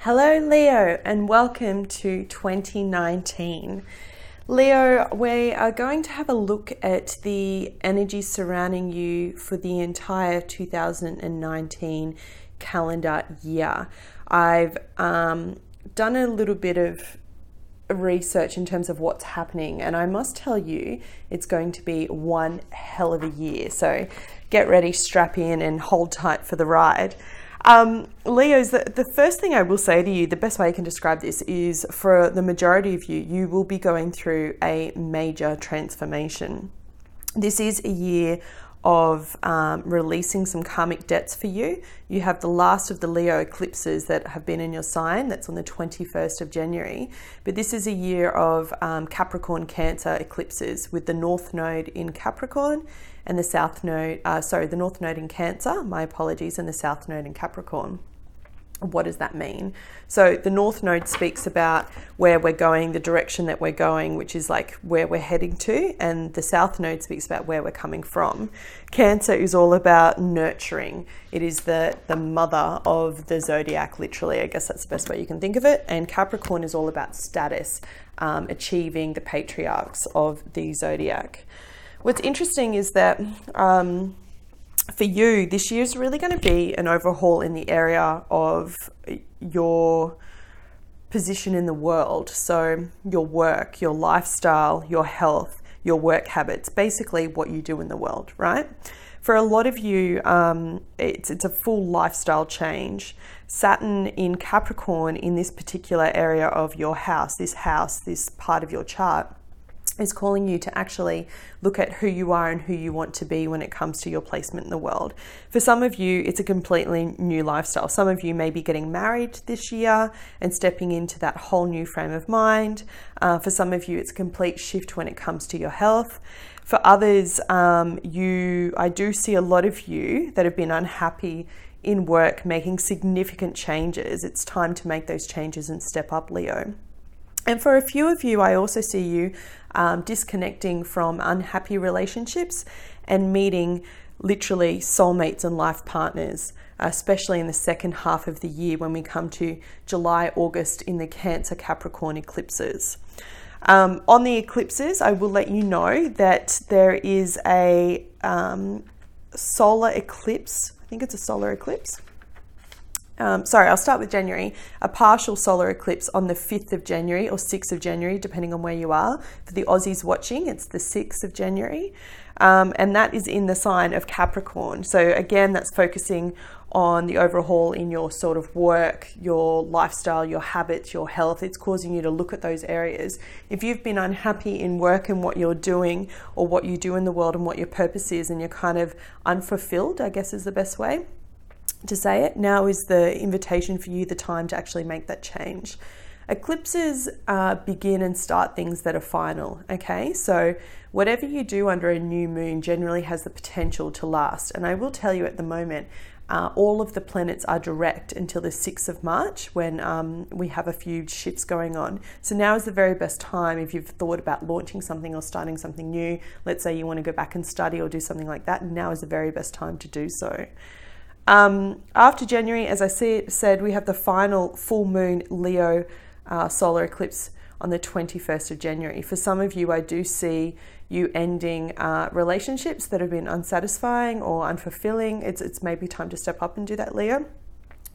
Hello Leo and welcome to 2019. Leo, we are going to have a look at the energy surrounding you for the entire 2019 calendar year. I've done a little bit of research in terms of what's happening, and I must tell you it's going to be one hell of a year. So get ready, strap in and hold tight for the ride. Leos, the first thing I will say to you, the best way I can describe this is for the majority of you, you will be going through a major transformation. This is a year of releasing some karmic debts for you. You have the last of the Leo eclipses that have been in your sign. That's on the 21st of January. But this is a year of Capricorn Cancer eclipses with the North Node in Capricorn and the South Node, the North Node in Cancer, my apologies, and the South Node in Capricorn. What does that mean? So the North Node speaks about where we're going, the direction that we're going, which is like where we're heading to, and the South Node speaks about where we're coming from. Cancer is all about nurturing. It is the mother of the zodiac, literally. I guess that's the best way you can think of it. And Capricorn is all about status, achieving the patriarchs of the zodiac. What's interesting is that for you, this year is really going to be an overhaul in the area of your position in the world. So your work, your lifestyle, your health, your work habits, basically what you do in the world, right? For a lot of you, it's a full lifestyle change. Saturn in Capricorn in this particular area of your house, this part of your chart, is calling you to actually look at who you are and who you want to be when it comes to your placement in the world. For some of you, it's a completely new lifestyle. Some of you may be getting married this year and stepping into that whole new frame of mind. For some of you, it's a complete shift when it comes to your health. For others, I do see a lot of you that have been unhappy in work, making significant changes. It's time to make those changes and step up, Leo. And for a few of you, I also see you disconnecting from unhappy relationships and meeting literally soulmates and life partners, especially in the second half of the year when we come to July, August in the Cancer Capricorn eclipses. On the eclipses, I will let you know that there is a solar eclipse. I think it's a solar eclipse. I'll start with January. A partial solar eclipse on the 5th of January or 6th of January, depending on where you are. For the Aussies watching, it's the 6th of January. And that is in the sign of Capricorn. So again, that's focusing on the overhaul in your sort of work, your lifestyle, your habits, your health. It's causing you to look at those areas. If you've been unhappy in work and what you're doing or what you do in the world and what your purpose is, and you're kind of unfulfilled, I guess is the best way to say it, now is the invitation for you, the time to actually make that change. Eclipses begin and start things that are final, okay? So whatever you do under a new moon generally has the potential to last. And I will tell you at the moment, all of the planets are direct until the 6th of March when we have a few shifts going on. So now is the very best time if you've thought about launching something or starting something new. Let's say you want to go back and study or do something like that. Now is the very best time to do so. After January, as I said, we have the final full moon Leo solar eclipse on the 21st of January. For some of you, I do see you ending relationships that have been unsatisfying or unfulfilling. It's maybe time to step up and do that, Leo.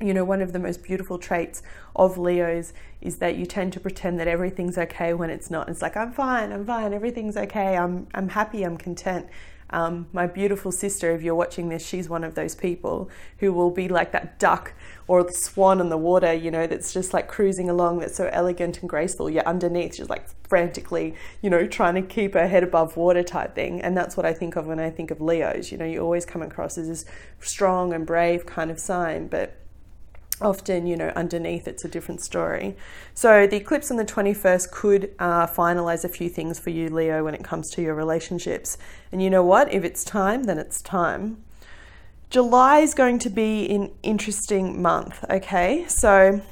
You know, one of the most beautiful traits of Leos is that you tend to pretend that everything's okay when it's not. It's like, I'm fine, everything's okay, I'm happy, I'm content. My beautiful sister, if you're watching this, she's one of those people who will be like that duck or the swan in the water, you know, that's just like cruising along, that's so elegant and graceful, yet underneath she's like frantically, you know, trying to keep her head above water type thing. And that's what I think of when I think of Leos. You know, you always come across as this strong and brave kind of sign, but often, you know, underneath it's a different story. So the eclipse on the 21st could finalize a few things for you, Leo, when it comes to your relationships. And you know what? If it's time, then it's time. July is going to be an interesting month, okay? So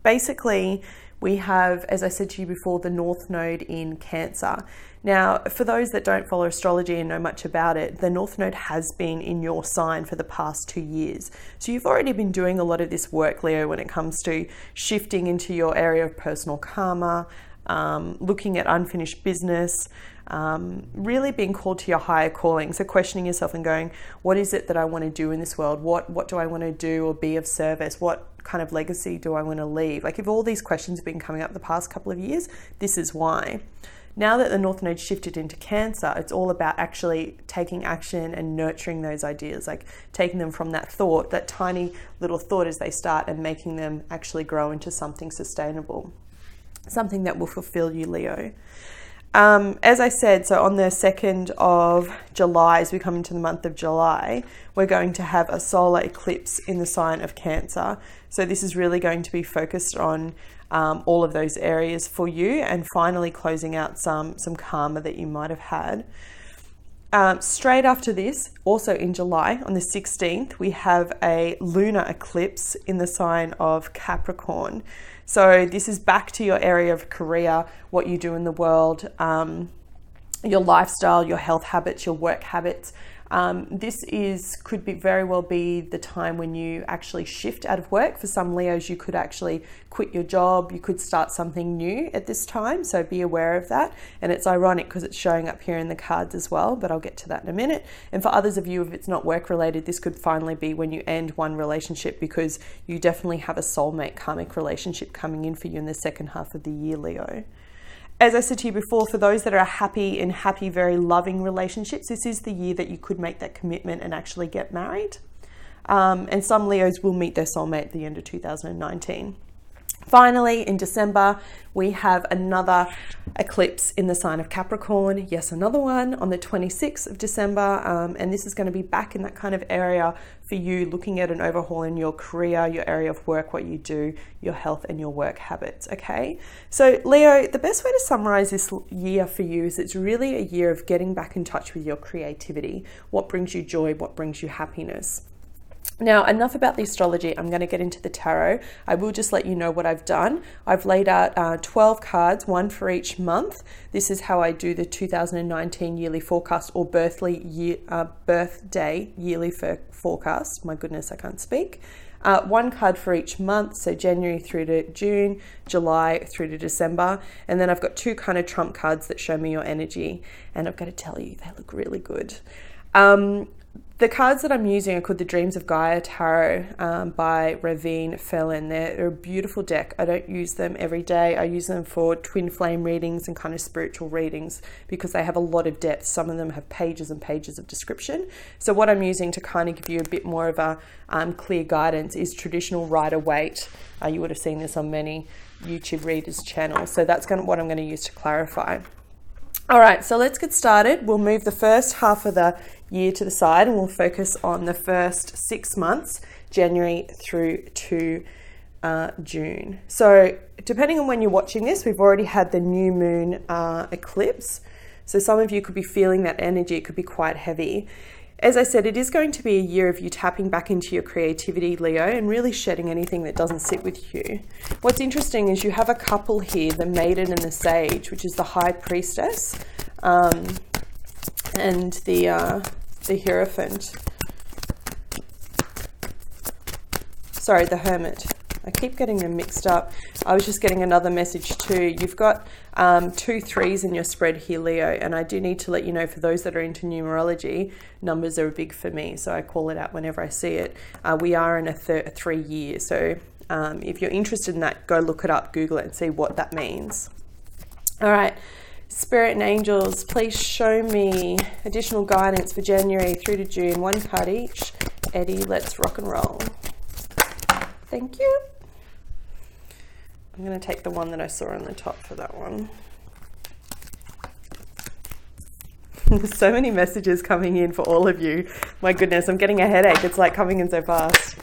basically, we have, as I said to you before, the North Node in Cancer. Now, for those that don't follow astrology and know much about it, the North Node has been in your sign for the past 2 years. So you've already been doing a lot of this work, Leo, when it comes to shifting into your area of personal karma, looking at unfinished business, really being called to your higher calling. So questioning yourself and going, what is it that I want to do in this world? What do I want to do or be of service? What kind of legacy do I want to leave? Like, if all these questions have been coming up the past couple of years, this is why. Now that the North Node shifted into Cancer, it's all about actually taking action and nurturing those ideas, like taking them from that thought, that tiny little thought as they start, and making them actually grow into something sustainable, something that will fulfill you, Leo. As I said, so on the 2nd of July, as we come into the month of July, we're going to have a solar eclipse in the sign of Cancer. So this is really going to be focused on all of those areas for you, and finally closing out some karma that you might have had. Straight after this, also in July, on the 16th, we have a lunar eclipse in the sign of Capricorn. So this is back to your area of career, what you do in the world, your lifestyle, your health habits, your work habits. This could very well be the time when you actually shift out of work. For some Leos, you could actually quit your job. You could start something new at this time. So be aware of that. And it's ironic because it's showing up here in the cards as well, but I'll get to that in a minute. And for others of you, if it's not work related, this could finally be when you end one relationship, because you definitely have a soulmate karmic relationship coming in for you in the second half of the year, Leo. As I said to you before, for those that are happy, very loving relationships, this is the year that you could make that commitment and actually get married. And some Leos will meet their soulmate at the end of 2019. Finally, in December, we have another eclipse in the sign of Capricorn. Yes, another one on the 26th of December. And this is going to be back in that kind of area for you, looking at an overhaul in your career, your area of work, what you do, your health and your work habits. Okay. So Leo, the best way to summarize this year for you is it's really a year of getting back in touch with your creativity. What brings you joy? What brings you happiness? Now, enough about the astrology. I'm going to get into the tarot. I will just let you know what I've done. I've laid out 12 cards, one for each month. This is how I do the 2019 yearly forecast, or birthday yearly forecast. My goodness, I can't speak. One card for each month, so January through to June, July through to December. And then I've got 2 kind of trump cards that show me your energy. And I've got to tell you, they look really good. The cards that I'm using are called the Dreams of Gaia Tarot by Ravynne, Phelan. They're a beautiful deck. I don't use them every day. I use them for twin flame readings and kind of spiritual readings because they have a lot of depth. Some of them have pages and pages of description. So what I'm using to kind of give you a bit more of a clear guidance is traditional Rider-Waite. You would have seen this on many YouTube readers' channels. So that's what I'm going to use to clarify. All right, so let's get started. We'll move the first half of the year to the side and we'll focus on the first 6 months, January through to June. So depending on when you're watching this, we've already had the new moon eclipse. So some of you could be feeling that energy. It could be quite heavy. As I said, it is going to be a year of you tapping back into your creativity, Leo, and really shedding anything that doesn't sit with you. What's interesting is you have a couple here, the Maiden and the Sage, which is the High Priestess, and the Hierophant. Sorry, the Hermit. I keep getting them mixed up. I was just getting another message too. You've got 2 3s in your spread here, Leo, and I do need to let you know, for those that are into numerology, numbers are big for me, so I call it out whenever I see it. We are in a 3 year, so if you're interested in that, go look it up, Google it, and see what that means. All right, Spirit and Angels, please show me additional guidance for January through to June. 1 card each. Eddie, let's rock and roll. Thank you. I'm going to take the one that I saw on the top for that one. There's so many messages coming in for all of you. My goodness, I'm getting a headache. It's like coming in so fast.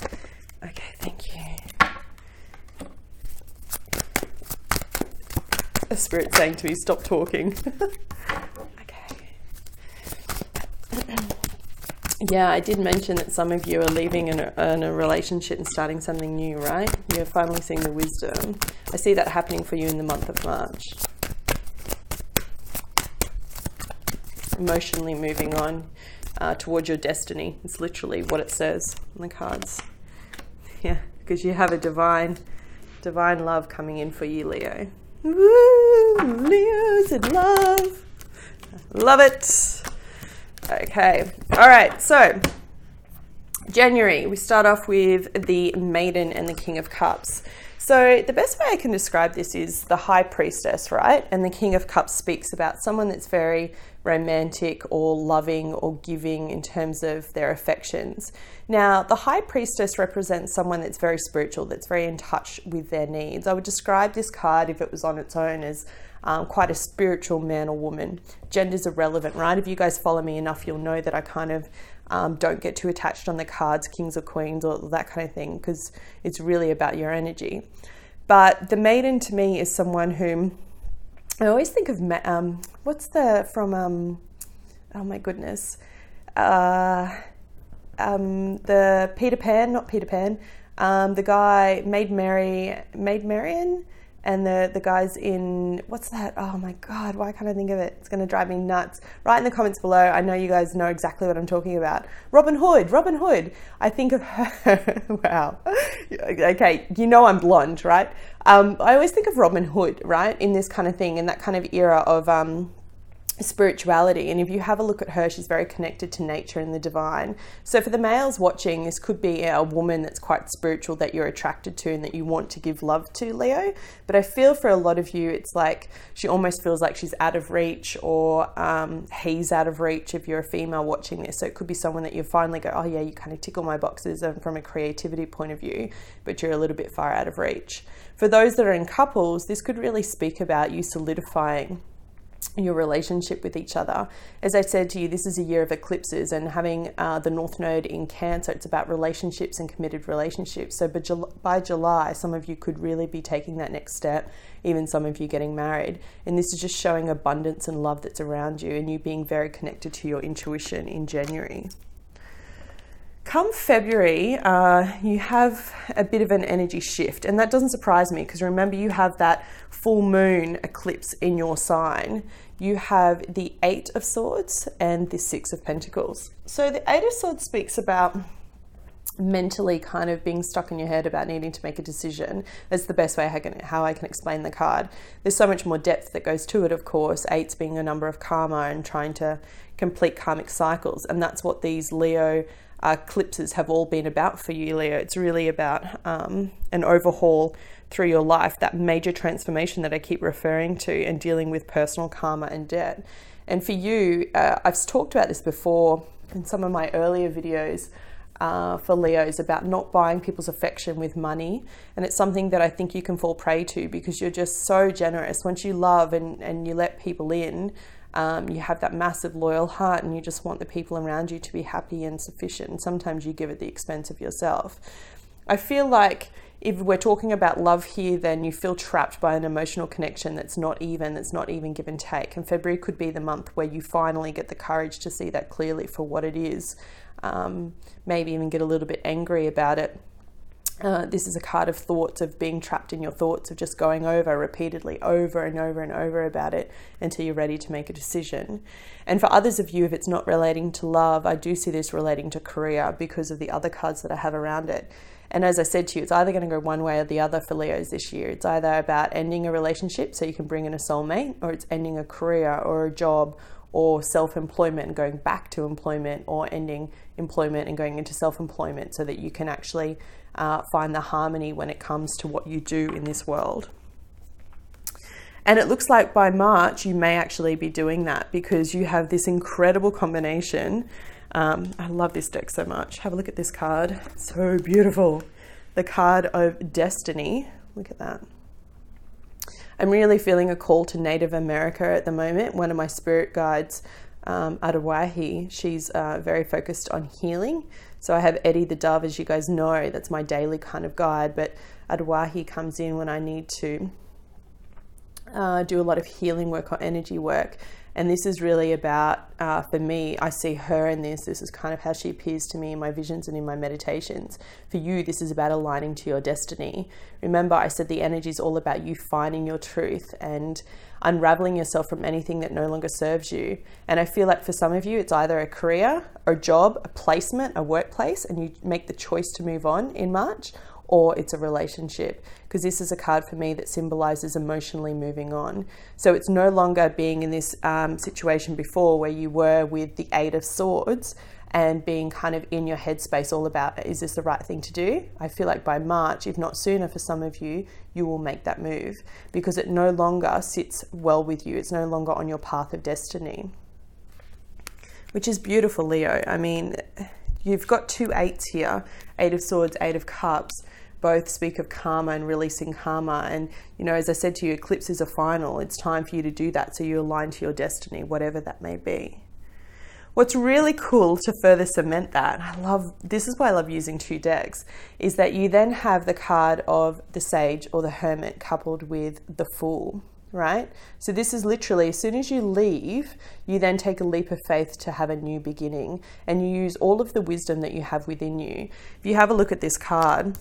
Okay, thank you. A spirit saying to me, stop talking. Okay. Yeah, I did mention that some of you are leaving in a relationship and starting something new, right? You're finally seeing the wisdom. I see that happening for you in the month of March. Emotionally moving on towards your destiny. It's literally what it says on the cards. Yeah, because you have a divine love coming in for you, Leo. Woo! Leo's in love. Love it. Okay. All right. So January, we start off with the Maiden and the King of Cups. So the best way I can describe this is the High Priestess, right? And the King of Cups speaks about someone that's very romantic or loving or giving in terms of their affections. Now, the High Priestess represents someone that's very spiritual, that's very in touch with their needs. I would describe this card, if it was on its own, as quite a spiritual man or woman. Gender's irrelevant, right? If you guys follow me enough, you'll know that I kind of don't get too attached on the cards, kings or queens or that kind of thing, because it's really about your energy. But the Maiden to me is someone whom I always think of, oh my goodness, the Peter Pan, not Peter Pan, the guy, Maid Marian, and the guys in, what's that? Oh my God, why can't I think of it? It's going to drive me nuts. Write in the comments below. I know you guys know exactly what I'm talking about. Robin Hood. I think of her. Wow. Okay, you know I'm blonde, right? I always think of Robin Hood, right? In this kind of thing, in that kind of era of spirituality. And if you have a look at her, she's very connected to nature and the divine. So for the males watching, this could be a woman that's quite spiritual that you're attracted to and that you want to give love to, Leo. But I feel for a lot of you, it's like she almost feels like she's out of reach, or he's out of reach if you're a female watching this. So it could be someone that you finally go, oh yeah, you kind of tickle my boxes from a creativity point of view, but you're a little bit far out of reach. For those that are in couples, this could really speak about you solidifying your relationship with each other. As I said to you, this is a year of eclipses, and having the North Node in Cancer, it's about relationships and committed relationships. So by July, some of you could really be taking that next step, even some of you getting married. And this is just showing abundance and love that's around you, and you being very connected to your intuition in January. Come February, you have a bit of an energy shift, and that doesn't surprise me, because remember, you have that full moon eclipse in your sign. You have the Eight of Swords and the Six of Pentacles. So the Eight of Swords speaks about mentally kind of being stuck in your head about needing to make a decision. That's the best way how I can explain the card. There's so much more depth that goes to it, of course, eights being a number of karma and trying to complete karmic cycles, and that's what these Leo eclipses have all been about for you, Leo. It's really about an overhaul through your life, that major transformation that I keep referring to, and dealing with personal karma and debt. And for you, I've talked about this before in some of my earlier videos for Leos, about not buying people's affection with money. And it's something that I think you can fall prey to, because you're just so generous. Once you love and you let people in, you have that massive loyal heart, and you just want the people around you to be happy and sufficient. And sometimes you give at the expense of yourself. I feel like if we're talking about love here, then you feel trapped by an emotional connection that's not even give and take. And February could be the month where you finally get the courage to see that clearly for what it is. Maybe even get a little bit angry about it. This is a card of thoughts, of being trapped in your thoughts, of just going over repeatedly over and over and over about it until you're ready to make a decision. And for others of you, if it's not relating to love, I do see this relating to career because of the other cards that I have around it. And as I said to you, it's either going to go one way or the other for Leos this year. It's either about ending a relationship so you can bring in a soulmate, or it's ending a career or a job or self-employment and going back to employment, or ending employment and going into self-employment, so that you can actually find the harmony when it comes to what you do in this world. And it looks like by March, you may actually be doing that, because you have this incredible combination. I love this deck so much. Have a look at this card. It's so beautiful. The card of Destiny. Look at that. I'm really feeling a call to Native America at the moment. One of my spirit guides, Adawahi, she's very focused on healing. So I have Eddie the Dove, as you guys know, that's my daily kind of guide. But Adawahi comes in when I need to do a lot of healing work or energy work. And this is really about, for me, I see her in this. This is kind of how she appears to me in my visions and in my meditations. For you, this is about aligning to your destiny. Remember, I said the energy is all about you finding your truth and unraveling yourself from anything that no longer serves you. And I feel like for some of you, it's either a career, a job, a placement, a workplace, and you make the choice to move on in March, or it's a relationship, because this is a card for me that symbolizes emotionally moving on. So it's no longer being in this situation before where you were with the Eight of Swords and being kind of in your headspace all about, is this the right thing to do? I feel like by March, if not sooner for some of you, you will make that move because it no longer sits well with you. It's no longer on your path of destiny, which is beautiful, Leo. I mean, you've got two eights here, Eight of Swords, Eight of Cups. Both speak of karma and releasing karma. And, you know, as I said to you, eclipses are final. It's time for you to do that so you align to your destiny, whatever that may be. What's really cool to further cement that, this is why I love using two decks, is that you then have the card of the Sage or the Hermit coupled with the Fool, right? So this is literally, as soon as you leave, you then take a leap of faith to have a new beginning, and you use all of the wisdom that you have within you. If you have a look at this card,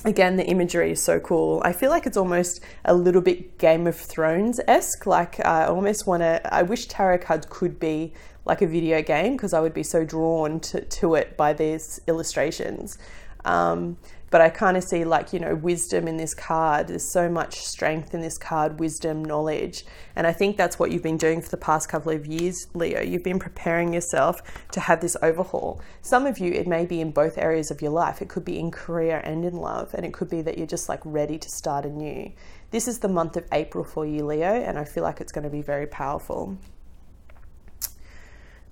again, the imagery is so cool. I feel like it's almost a little bit Game of Thrones-esque. Like I wish tarot cards could be like a video game, because I would be so drawn to it by these illustrations. But I kind of see, like, you know, wisdom in this card. There's so much strength in this card, wisdom, knowledge. And I think that's what you've been doing for the past couple of years, Leo. You've been preparing yourself to have this overhaul. Some of you, it may be in both areas of your life. It could be in career and in love. And it could be that you're just like ready to start anew. This is the month of April for you, Leo. And I feel like it's going to be very powerful.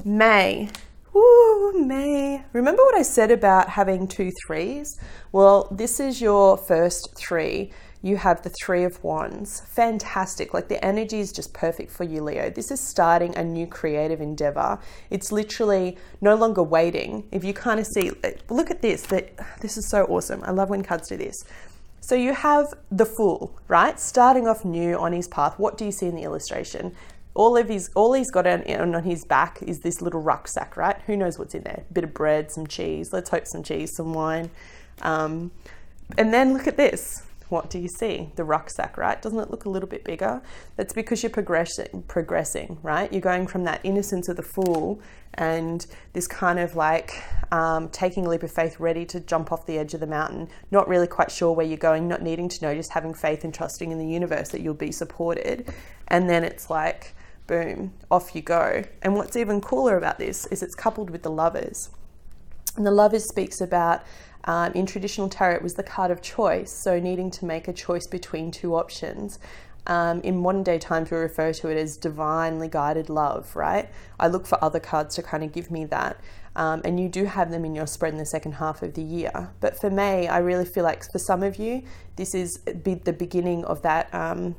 May. Woo, May. Remember what I said about having 2 3s? Well, this is your first 3. You have the 3 of Wands. Fantastic. Like, the energy is just perfect for you, Leo. This is starting a new creative endeavor. It's literally no longer waiting. If you kind of see, look at this. This is so awesome. I love when cards do this. So you have the Fool, right? Starting off new on his path. What do you see in the illustration? All he's got on his back is this little rucksack, right? Who knows what's in there? A bit of bread, some cheese. Let's hope some cheese, some wine. And then look at this. What do you see? The rucksack, right? Doesn't it look a little bit bigger? That's because you're progressing, right? You're going from that innocence of the Fool and this kind of like taking a leap of faith, ready to jump off the edge of the mountain, not really quite sure where you're going, not needing to know, just having faith and trusting in the universe that you'll be supported. And then it's like, boom, off you go. And what's even cooler about this is it's coupled with the Lovers. And the Lovers speaks about, in traditional tarot, it was the card of choice. So needing to make a choice between two options. In modern day times, we refer to it as divinely guided love, right? I look for other cards to kind of give me that. And you do have them in your spread in the second half of the year. But for May, I really feel like for some of you, this is the beginning of that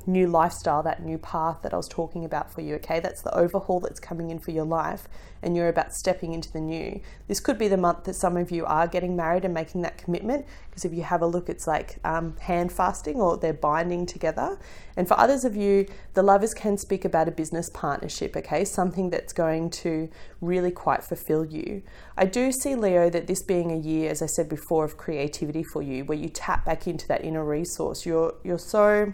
new lifestyle, that new path that I was talking about for you, okay? That's the overhaul that's coming in for your life, and you're about stepping into the new. This could be the month that some of you are getting married and making that commitment, because if you have a look, it's like hand fasting, or they're binding together. And for others of you, the Lovers can speak about a business partnership, okay? Something that's going to really quite fulfill you. I do see, Leo, that this being a year, as I said before, of creativity for you, where you tap back into that inner resource. You're so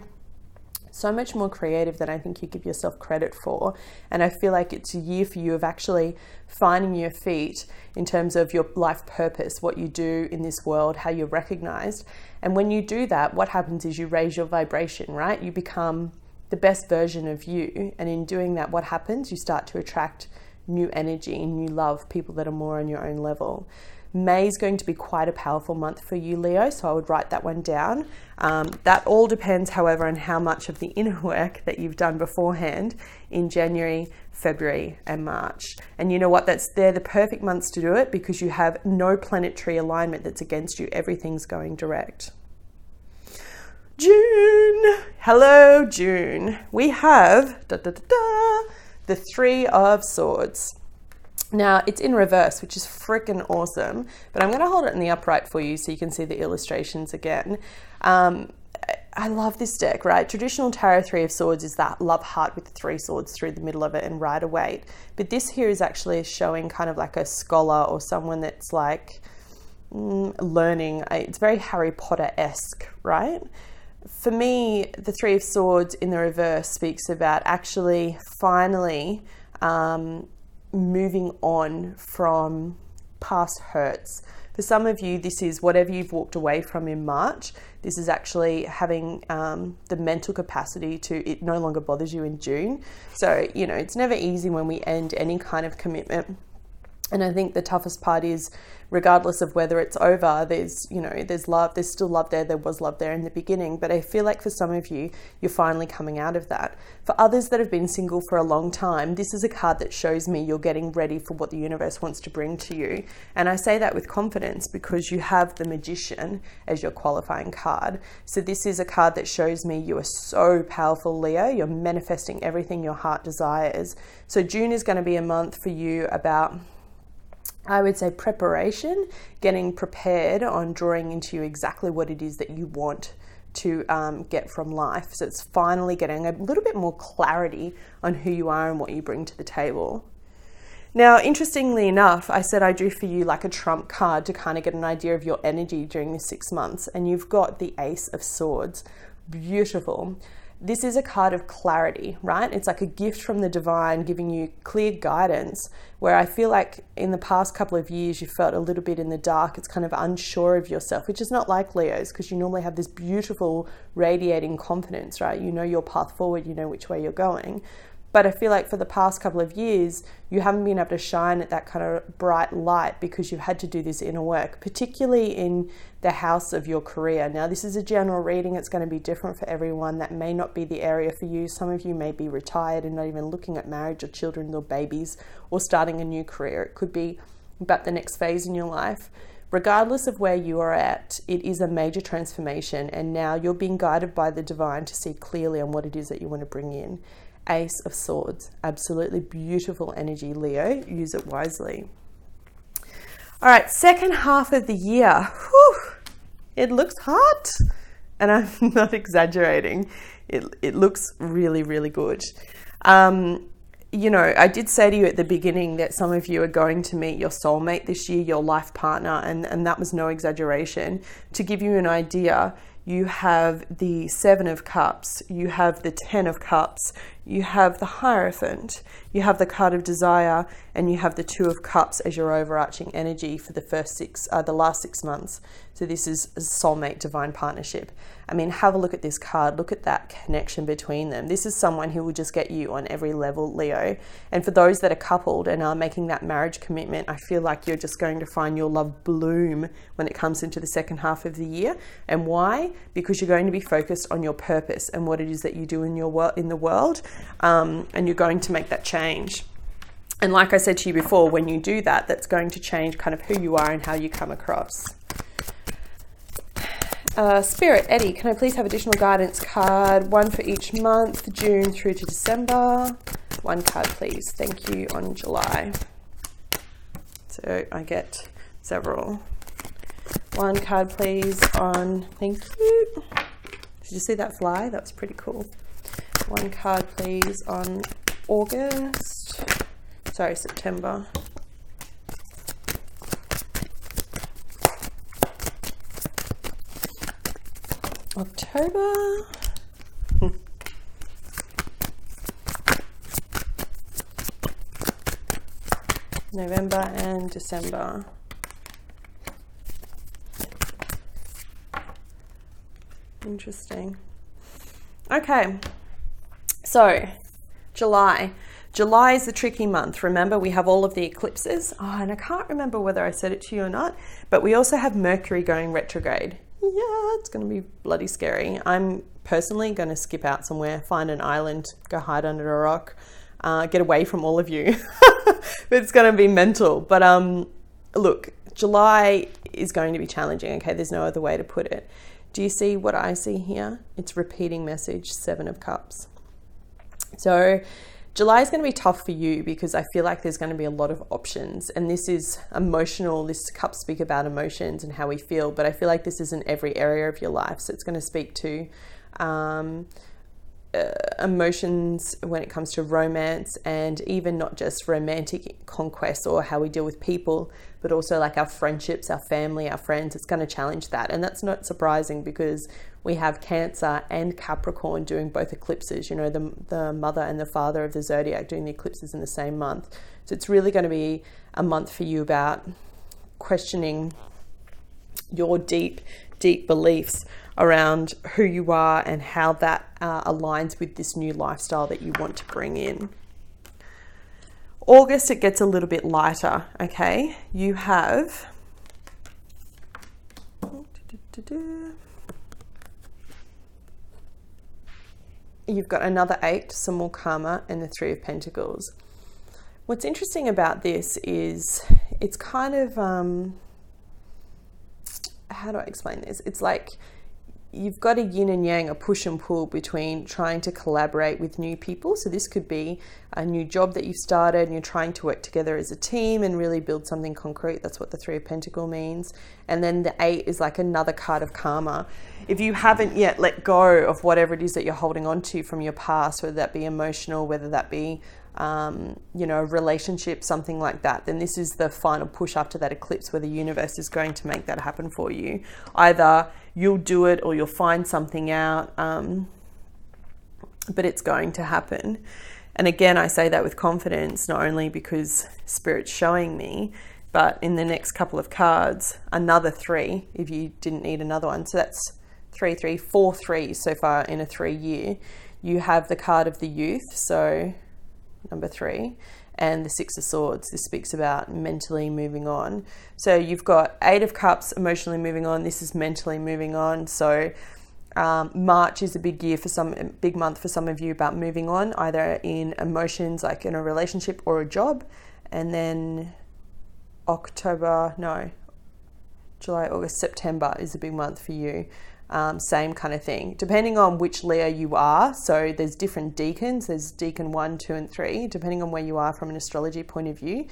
much more creative than I think you give yourself credit for. And I feel like it's a year for you of actually finding your feet in terms of your life purpose, what you do in this world, how you're recognized. And when you do that, what happens is you raise your vibration, right? You become the best version of you. And in doing that, what happens? You start to attract new energy, new love, people that are more on your own level. May is going to be quite a powerful month for you, Leo, so I would write that one down. That all depends, however, on how much of the inner work that you've done beforehand in January, February, and March. And you know what? They're the perfect months to do it, because you have no planetary alignment that's against you. Everything's going direct. June. Hello, June. We have the 3 of Swords. Now, it's in reverse, which is freaking awesome, but I'm going to hold it in the upright for you so you can see the illustrations again. I love this deck, right? Traditional tarot Three of Swords is that love heart with the three swords through the middle of it and Rider-Waite. But this here is actually showing kind of like a scholar or someone that's like learning. It's very Harry Potter-esque, right? For me, the Three of Swords in the reverse speaks about actually finally moving on from past hurts. For some of you, this is whatever you've walked away from in March. This is actually having the mental capacity to, it no longer bothers you in June. So, you know, it's never easy when we end any kind of commitment. And I think the toughest part is, regardless of whether it's over, there's, you know, there's love, there's still love there. There was love there in the beginning, but I feel like for some of you, you're finally coming out of that. For others that have been single for a long time, this is a card that shows me you're getting ready for what the universe wants to bring to you. And I say that with confidence because you have the Magician as your qualifying card. So this is a card that shows me you are so powerful, Leo. You're manifesting everything your heart desires. So June is going to be a month for you about, I would say, preparation, getting prepared on drawing into you exactly what it is that you want to get from life. So it's finally getting a little bit more clarity on who you are and what you bring to the table. Now, interestingly enough, I said I drew for you like a trump card to kind of get an idea of your energy during the 6 months, and you've got the Ace of Swords. Beautiful. This is a card of clarity, right? It's like a gift from the divine giving you clear guidance, where I feel like in the past couple of years, you felt a little bit in the dark. It's kind of unsure of yourself, which is not like Leo's, because you normally have this beautiful radiating confidence, right? You know your path forward, you know which way you're going. But I feel like for the past couple of years, you haven't been able to shine at that kind of bright light because you've had to do this inner work, particularly in the house of your career. Now, this is a general reading. It's going to be different for everyone. That may not be the area for you. Some of you may be retired and not even looking at marriage or children or babies or starting a new career. It could be about the next phase in your life. Regardless of where you are at, it is a major transformation. And now you're being guided by the divine to see clearly on what it is that you want to bring in. Ace of Swords, absolutely beautiful energy, Leo. Use it wisely. All right, second half of the year. Whew, it looks hot, and I'm not exaggerating. It looks really, really good. You know, I did say to you at the beginning that some of you are going to meet your soulmate this year, your life partner, and that was no exaggeration. To give you an idea, you have the 7 of Cups, you have the 10 of Cups, you have the Hierophant, you have the card of Desire, and you have the 2 of Cups as your overarching energy for the last 6 months. So this is a soulmate divine partnership. I mean, have a look at this card. Look at that connection between them. This is someone who will just get you on every level, Leo. And for those that are coupled and are making that marriage commitment, I feel like you're just going to find your love bloom when it comes into the second half of the year. And why? Because you're going to be focused on your purpose and what it is that you do in the world, and you're going to make that change. And like I said to you before, when you do that, that's going to change kind of who you are and how you come across. Spirit, Eddie, can I please have additional guidance card, one for each month, June through to December? One card, please. Thank you, on July. So I get several. One card, please, on, thank you. Did you see that fly? That was pretty cool. One card, please, on September. October. November and December. Interesting. Okay, so July. July is the tricky month. Remember, we have all of the eclipses. Oh, and I can't remember whether I said it to you or not, but we also have Mercury going retrograde. Yeah, it's going to be bloody scary. I'm personally going to skip out somewhere, find an island, go hide under a rock, get away from all of you. It's going to be mental. But look, July is going to be challenging. Okay, there's no other way to put it. Do you see what I see here? It's repeating message, 7 of Cups. So July is going to be tough for you because I feel like there's going to be a lot of options, and this is emotional. This cup speak about emotions and how we feel, but I feel like this is in every area of your life. So it's going to speak to emotions when it comes to romance, and even not just romantic conquest or how we deal with people, but also like our friendships, our family, our friends. It's going to challenge that. And that's not surprising because we have Cancer and Capricorn doing both eclipses, you know, the mother and the father of the zodiac doing the eclipses in the same month. So it's really going to be a month for you about questioning your deep beliefs around who you are and how that aligns with this new lifestyle that you want to bring in. August, it gets a little bit lighter, okay? You have you've got another 8, some more karma, and the 3 of Pentacles. What's interesting about this is it's kind of, how do I explain this? It's like you've got a yin and yang, a push and pull between trying to collaborate with new people. So this could be a new job that you've started and you're trying to work together as a team and really build something concrete. That's what the 3 of Pentacles means. And then the 8 is like another card of karma. If you haven't yet let go of whatever it is that you're holding on to from your past, whether that be emotional, whether that be you know, a relationship, something like that, then this is the final push after that eclipse where the universe is going to make that happen for you. Either you'll do it or you'll find something out, but it's going to happen. And again, I say that with confidence, not only because Spirit's showing me, but in the next couple of cards, another 3, if you didn't need another one. So that's 4 3s so far in a 3 year. You have the card of the youth, so number 3, and the 6 of Swords. This speaks about mentally moving on. So you've got 8 of Cups, emotionally moving on. This is mentally moving on. So March is a big month for some of you about moving on, either in emotions, like in a relationship or a job. And then July, August, September is a big month for you. Same kind of thing, depending on which Leo you are. So there's different decans. There's decan 1, 2, and 3. Depending on where you are from an astrology point of view,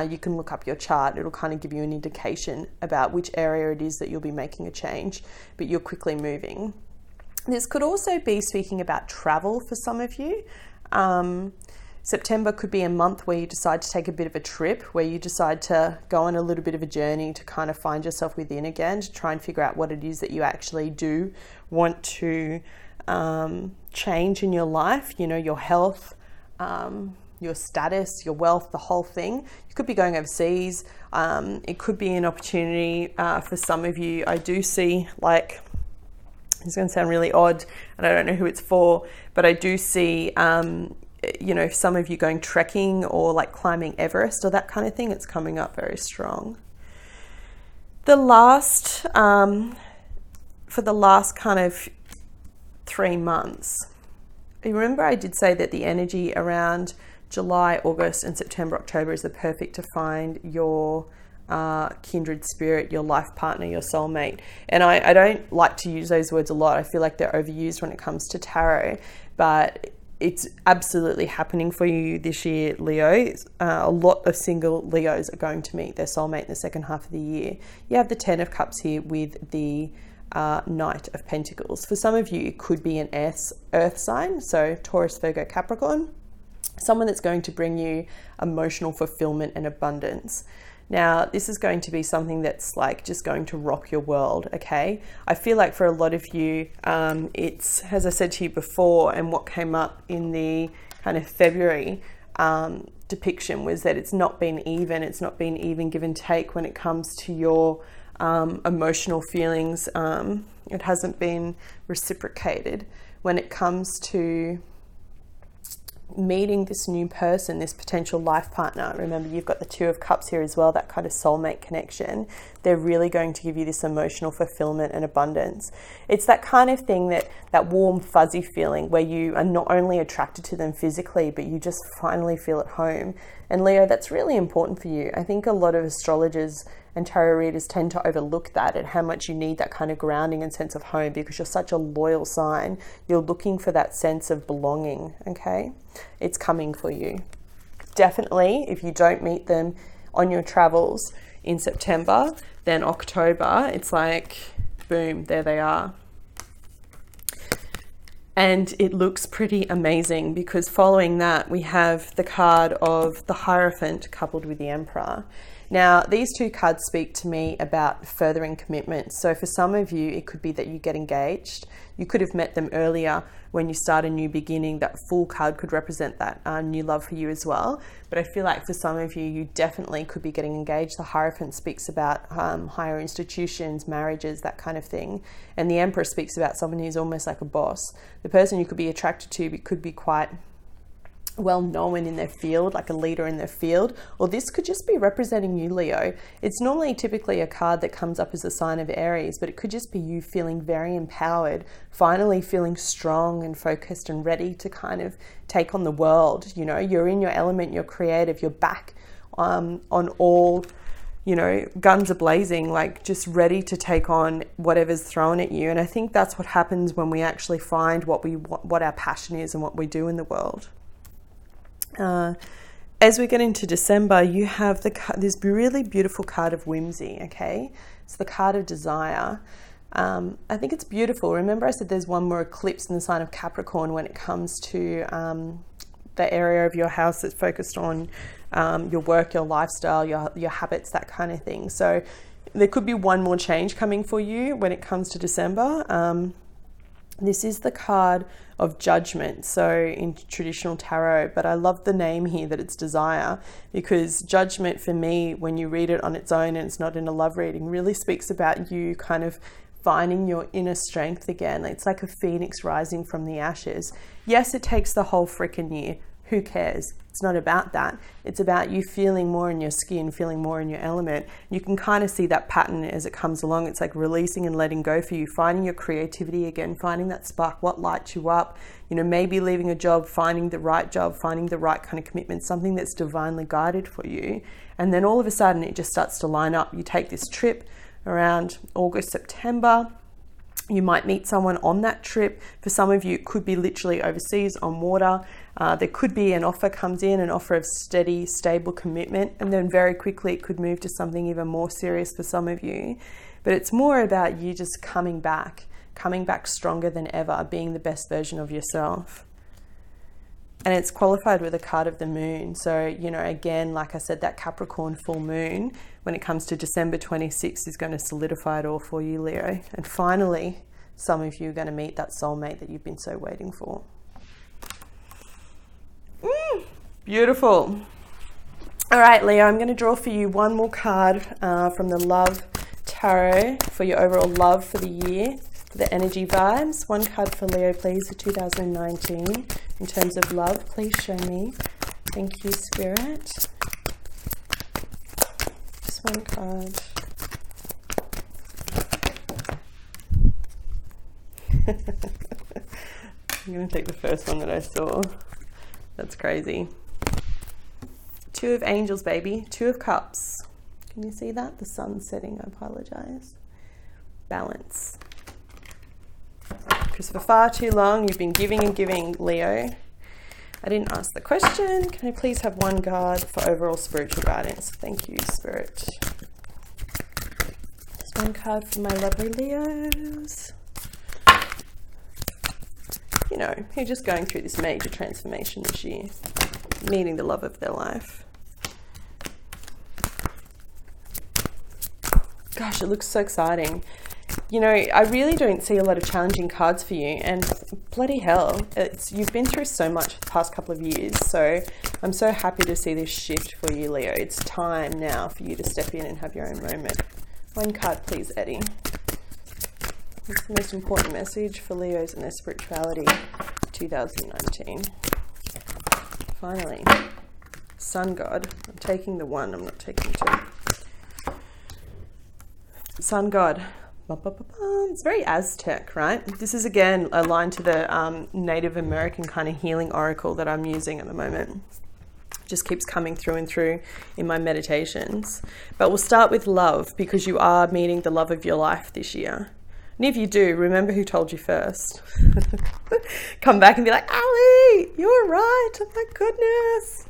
you can look up your chart. It'll kind of give you an indication about which area it is that you'll be making a change, but you're quickly moving. This could also be speaking about travel for some of you. September could be a month where you decide to take a bit of a trip, where you decide to go on a little bit of a journey to kind of find yourself within again, to try and figure out what it is that you actually do want to change in your life, you know, your health, your status, your wealth, the whole thing. You could be going overseas. It could be an opportunity for some of you. I do see, like, it's going to sound really odd and I don't know who it's for, but I do see you know, some of you going trekking or like climbing Everest or that kind of thing. It's coming up very strong. For the last kind of 3 months, you remember I did say that the energy around July, August and September, October is the perfect to find your kindred spirit, your life partner, your soulmate. And I don't like to use those words a lot. I feel like they're overused when it comes to tarot, but it's absolutely happening for you this year, Leo. A lot of single Leos are going to meet their soulmate in the second half of the year. You have the 10 of Cups here with the Knight of Pentacles. For some of you, it could be an earth sign, so Taurus, Virgo, Capricorn. Someone that's going to bring you emotional fulfillment and abundance. Now, this is going to be something that's like just going to rock your world, okay? I feel like for a lot of you, it's, as I said to you before, and what came up in the kind of February depiction was that it's not been even give and take when it comes to your emotional feelings. It hasn't been reciprocated when it comes to meeting this new person, this potential life partner. Remember, you've got the 2 of Cups here as well, that kind of soulmate connection. They're really going to give you this emotional fulfillment and abundance. It's that kind of thing, that warm, fuzzy feeling where you are not only attracted to them physically, but you just finally feel at home. And Leo, that's really important for you. I think a lot of astrologers and tarot readers tend to overlook that, and how much you need that kind of grounding and sense of home, because you're such a loyal sign. You're looking for that sense of belonging, okay? It's coming for you. Definitely, if you don't meet them on your travels in September, then October, it's like, boom, there they are. And it looks pretty amazing because following that, we have the card of the Hierophant coupled with the Emperor. Now, these two cards speak to me about furthering commitments. So for some of you, it could be that you get engaged. You could have met them earlier when you start a new beginning. That Fool card could represent that new love for you as well. But I feel like for some of you, you definitely could be getting engaged. The Hierophant speaks about higher institutions, marriages, that kind of thing. And the Emperor speaks about someone who's almost like a boss. The person you could be attracted to could be quite well known in their field, like a leader in their field, or this could just be representing you, Leo. It's normally typically a card that comes up as a sign of Aries, but it could just be you feeling very empowered, finally feeling strong and focused and ready to kind of take on the world. You know, you're in your element, you're creative, you're back on all, you know, guns are blazing, like just ready to take on whatever's thrown at you. And I think that's what happens when we actually find what our passion is and what we do in the world. As we get into December, you have this really beautiful card of whimsy, okay? It's the card of desire. I think it's beautiful. Remember I said there's one more eclipse in the sign of Capricorn when it comes to the area of your house that's focused on your work, your lifestyle, your habits, that kind of thing. So there could be one more change coming for you when it comes to December. This is the card of judgment, so in traditional tarot, but I love the name here that it's desire, because judgment for me, when you read it on its own and it's not in a love reading, really speaks about you kind of finding your inner strength again. It's like a phoenix rising from the ashes. Yes, it takes the whole freaking year. Who cares? It's not about that. It's about you feeling more in your skin, feeling more in your element. You can kind of see that pattern as it comes along. It's like releasing and letting go for you, finding your creativity again, finding that spark, what lights you up, you know, maybe leaving a job, finding the right job, finding the right kind of commitment, something that's divinely guided for you. And then all of a sudden it just starts to line up. You take this trip around August, September. You might meet someone on that trip. For some of you, it could be literally overseas on water. There could be an offer comes in, an offer of steady, stable commitment, and then very quickly it could move to something even more serious for some of you. But it's more about you just coming back stronger than ever, being the best version of yourself. And it's qualified with a card of the moon. So, you know, again, like I said, that Capricorn full moon, when it comes to December 26th, is going to solidify it all for you, Leo. And finally, some of you are going to meet that soulmate that you've been so waiting for. Beautiful. All right, Leo, I'm going to draw for you one more card from the Love Tarot for your overall love for the year, for the energy vibes. One card for Leo, please, for 2019 in terms of love. Please show me. Thank you, Spirit. Just one card. I'm going to take the first one that I saw. That's crazy. Two of Angels, baby. Two of Cups. Can you see that? The sun's setting. I apologize. Balance. Because for far too long, you've been giving and giving, Leo. I didn't ask the question. Can I please have one card for overall spiritual guidance? Thank you, Spirit. Just one card for my lovely Leos. You know, who are just going through this major transformation this year, meeting the love of their life. Gosh, it looks so exciting. You know, I really don't see a lot of challenging cards for you, and bloody hell, you've been through so much the past couple of years, so I'm so happy to see this shift for you, Leo. It's time now for you to step in and have your own moment. One card, please, Eddie. What's the most important message for Leos and their spirituality 2019? Finally, Sun God. I'm taking the one, I'm not taking two. Sun God. It's very Aztec, right? This is again aligned to the Native American kind of healing oracle that I'm using at the moment. Just keeps coming through and through in my meditations. But we'll start with love, because you are meeting the love of your life this year. And if you do, remember who told you first. Come back and be like, Ali, you were right. Oh my goodness.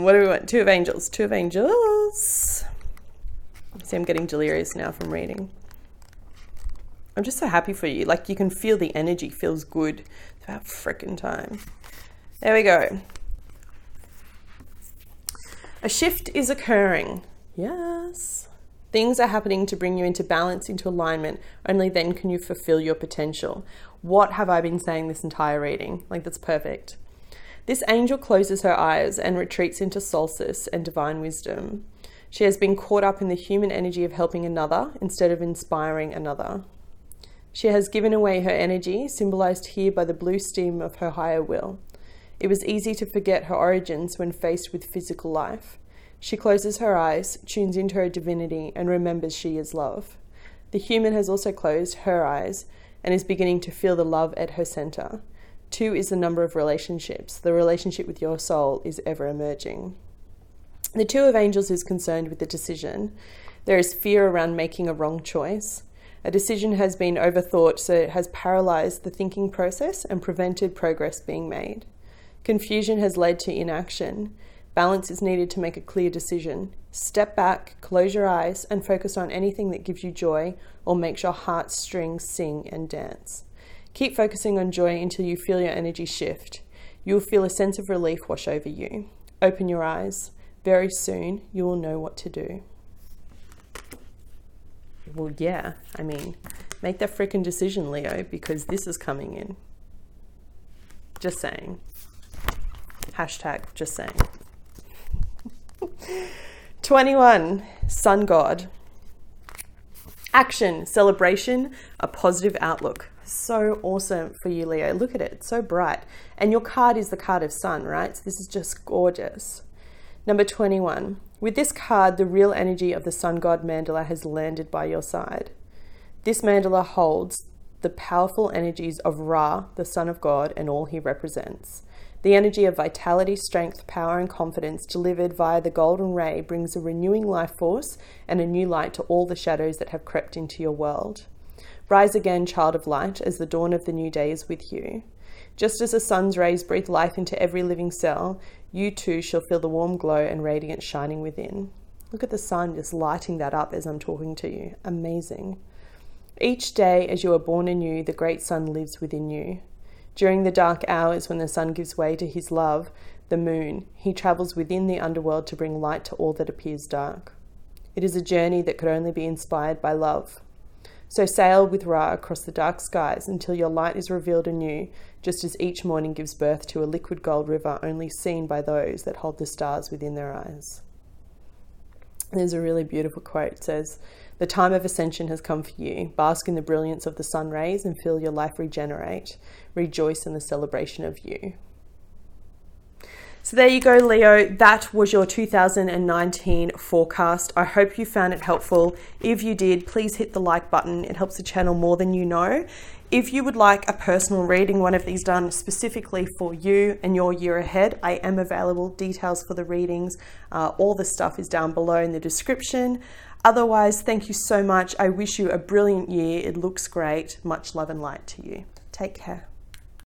What do we want? Two of Angels. Two of Angels. See, I'm getting delirious now from reading. I'm just so happy for you. Like, you can feel the energy feels good. It's about frickin' time. There we go. A shift is occurring. Yes. Things are happening to bring you into balance, into alignment. Only then can you fulfill your potential. What have I been saying this entire reading? Like, that's perfect. This angel closes her eyes and retreats into solstice and divine wisdom. She has been caught up in the human energy of helping another instead of inspiring another. She has given away her energy, symbolized here by the blue steam of her higher will. It was easy to forget her origins when faced with physical life. She closes her eyes, tunes into her divinity, and remembers she is love. The human has also closed her eyes and is beginning to feel the love at her center. 2 is the number of relationships. The relationship with your soul is ever emerging. The 2 of Angels is concerned with the decision. There is fear around making a wrong choice. A decision has been overthought, so it has paralyzed the thinking process and prevented progress being made. Confusion has led to inaction. Balance is needed to make a clear decision. Step back, close your eyes, and focus on anything that gives you joy or makes your heartstrings sing and dance. Keep focusing on joy until you feel your energy shift. You will feel a sense of relief wash over you. Open your eyes. Very soon, you will know what to do. Well, yeah, I mean, make that freaking decision, Leo, because this is coming in. Just saying. Hashtag just saying. 21, Sun God. Action, celebration, a positive outlook. So awesome for you, Leo. Look at it, it's so bright. And your card is the card of sun, right? So this is just gorgeous. Number 21. With this card, the real energy of the Sun God mandala has landed by your side. This mandala holds the powerful energies of Ra, the Son of God, and all he represents. The energy of vitality, strength, power, and confidence delivered via the golden ray brings a renewing life force and a new light to all the shadows that have crept into your world. Rise again, child of light, as the dawn of the new day is with you. Just as the sun's rays breathe life into every living cell, you too shall feel the warm glow and radiance shining within. Look at the sun just lighting that up as I'm talking to you. Amazing. Each day as you are born anew, the great sun lives within you. During the dark hours when the sun gives way to his love, the moon, he travels within the underworld to bring light to all that appears dark. It is a journey that could only be inspired by love. So sail with Ra across the dark skies until your light is revealed anew, just as each morning gives birth to a liquid gold river only seen by those that hold the stars within their eyes. There's a really beautiful quote. It says, "The time of ascension has come for you. Bask in the brilliance of the sun rays and feel your life regenerate. Rejoice in the celebration of you." So there you go, Leo. That was your 2019 forecast. I hope you found it helpful. If you did, please hit the like button. It helps the channel more than you know. If you would like a personal reading, one of these done specifically for you and your year ahead, I am available. Details for the readings, all the stuff is down below in the description. Otherwise, thank you so much. I wish you a brilliant year. It looks great. Much love and light to you. Take care.